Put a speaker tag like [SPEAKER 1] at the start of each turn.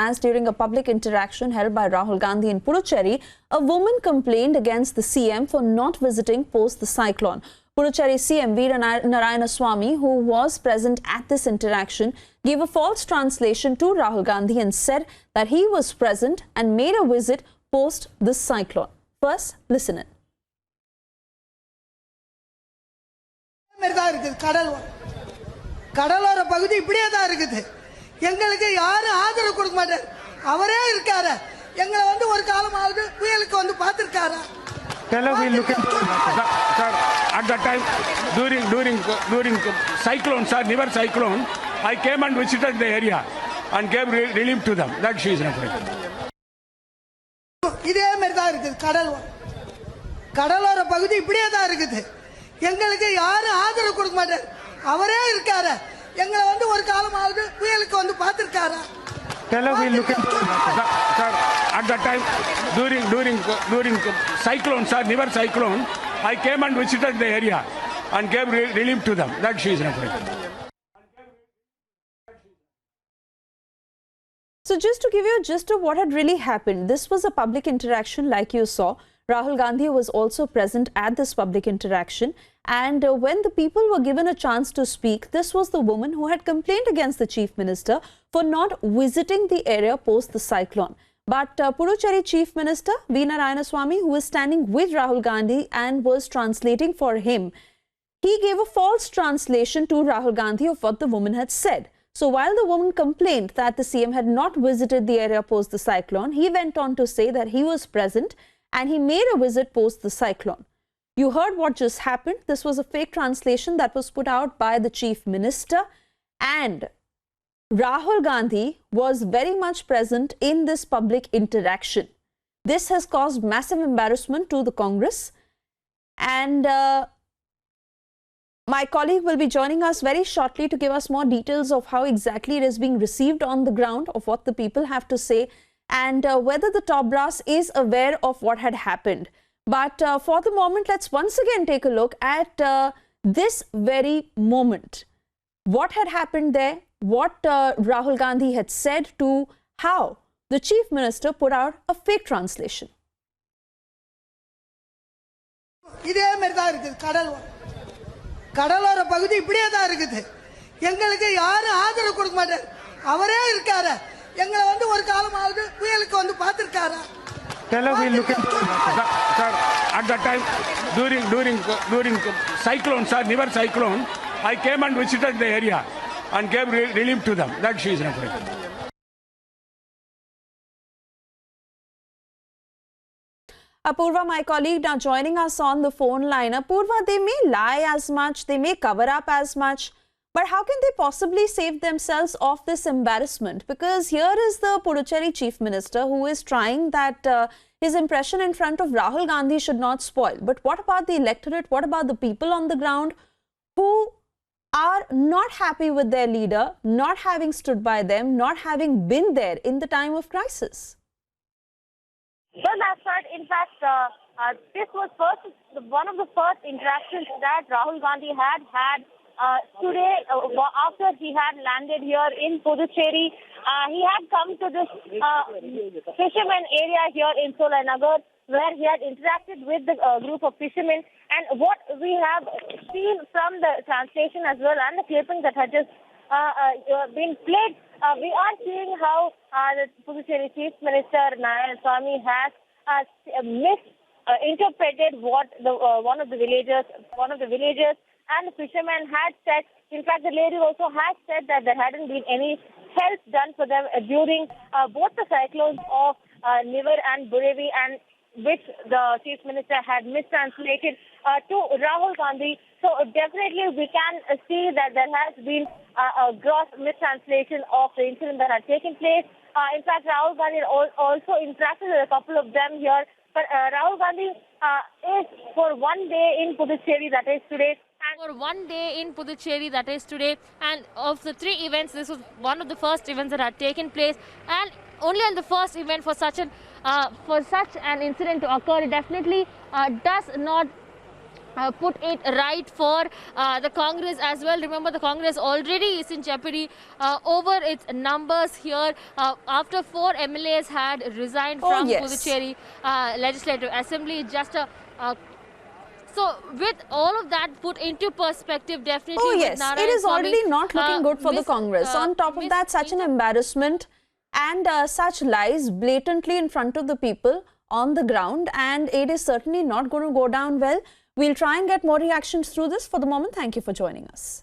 [SPEAKER 1] as during a public interaction held by Rahul Gandhi in Puducherry, a woman complained against the CM for not visiting post the cyclone. Puducherry CM Narayanaswamy, who was present at this interaction, gave a false translation to Rahul Gandhi and said that he was present and made a visit post this cyclone. First, listen in.
[SPEAKER 2] கடலோர பகுதி இப்படியே தான் இருக்குது. எங்களுக்கு யாரும் ஆதரவு கொடுக்க மாட்டார். அவரே இருக்காரு. எங்களை வந்து ஒரு காலமாவது புயலுக்கு வந்து பார்த்திருக்காரா?
[SPEAKER 3] Hello, we look at sir, at that time during cyclone, sir, river cyclone, I came and visited the area and gave relief to them. That she is referring.
[SPEAKER 2] இதே மாதிரி தான் இருக்குது. கடலோர பகுதி இப்படியே தான் இருக்குது. எங்களுக்கு யாரும் ஆதரவு கொடுக்க மாட்டார். அவரே இருக்காரு. எங்களை வந்து ஒரு காலமாவது புயலுக்கு வந்து பார்த்திருக்காரா?
[SPEAKER 3] Hello, we look at sir, at that time during cyclone, sir, river cyclone, I came and visited the area and gave relief to them. That she is referring.
[SPEAKER 1] So just to give you a gist of what had really happened, this was a public interaction like you saw. Rahul Gandhi was also present at this public interaction, and when the people were given a chance to speak, this was the woman who had complained against the Chief Minister for not visiting the area post the cyclone. But Puducherry Chief Minister V. Narayanaswamy, who was standing with Rahul Gandhi and was translating for him, he gave a false translation to Rahul Gandhi of what the woman had said. So while the woman complained that the CM had not visited the area post the cyclone, he went on to say that he was present and he made a visit post the cyclone. You heard what just happened. This was a fake translation that was put out by the Chief Minister, and Rahul Gandhi was very much present in this public interaction. This has caused massive embarrassment to the Congress, and my colleague will be joining us very shortly to give us more details of how exactly it is being received on the ground, of what the people have to say, and whether the top brass is aware of what had happened. But for the moment, let's once again take a look at this very moment. What had happened there, what Rahul Gandhi had said, to how the Chief Minister put out a fake translation.
[SPEAKER 2] கடலோர பகுதி இப்படியே தான் இருக்குது. எங்களுக்கு யாரும் ஆதரவு கொடுக்க மாட்டார். அவரே இருக்காரு. எங்களை வந்து ஒரு காலமாவது புயலுக்கு வந்து பார்த்திருக்காரா?
[SPEAKER 3] Hello, we look at sir, at that time during cyclone, sir, river cyclone, I came and visited the area and gave relief to them. That she is referring.
[SPEAKER 1] Apurva, my colleague, now joining us on the phone line. Apurva, they may lie as much, they may cover up as much, but how can they possibly save themselves of this embarrassment? Because here is the Puducherry Chief Minister who is trying that his impression in front of Rahul Gandhi should not spoil. But what about the electorate? What about the people on the ground who are not happy with their leader, not having stood by them, not having been there in the time of crisis?
[SPEAKER 4] Well, that's right. In fact, this was one of the first interactions that Rahul Gandhi had today after he had landed here in Puducherry. He had come to this fisherman area here in Solanagar, where he had interacted with the group of fishermen. And what we have seen from the translation as well and the clipping that had just been played, we are seeing how the Puducherry Chief Minister Narayanaswamy has misinterpreted what one of the villagers and the fishermen had said. In fact, the lady also has said that there hadn't been any help done for them during both the cyclones of Nivar and Burevi, and which the Chief Minister had mistranslated to Rahul Gandhi. So definitely we can see that there has been a gross mistranslation of the incident that had taken place. In fact, Rahul Gandhi also interacted with a couple of them here. But Rahul Gandhi is for one day in Puducherry, that is today.
[SPEAKER 5] For one day in Puducherry, that is today, and of the three events, this was one of the first events that had taken place, and only on the first event for such an incident to occur, it definitely does not put it right for the Congress as well. Remember, the Congress already is in jeopardy over its numbers here after 4 MLAs had resigned from Puducherry Legislative Assembly. Just a so with all of that put into perspective, definitely.
[SPEAKER 1] Oh yes, it is already not looking good for the Congress. On top of that, such an embarrassment and such lies blatantly in front of the people on the ground, and it is certainly not going to go down well. We'll try and get more reactions through this. For the moment, thank you for joining us.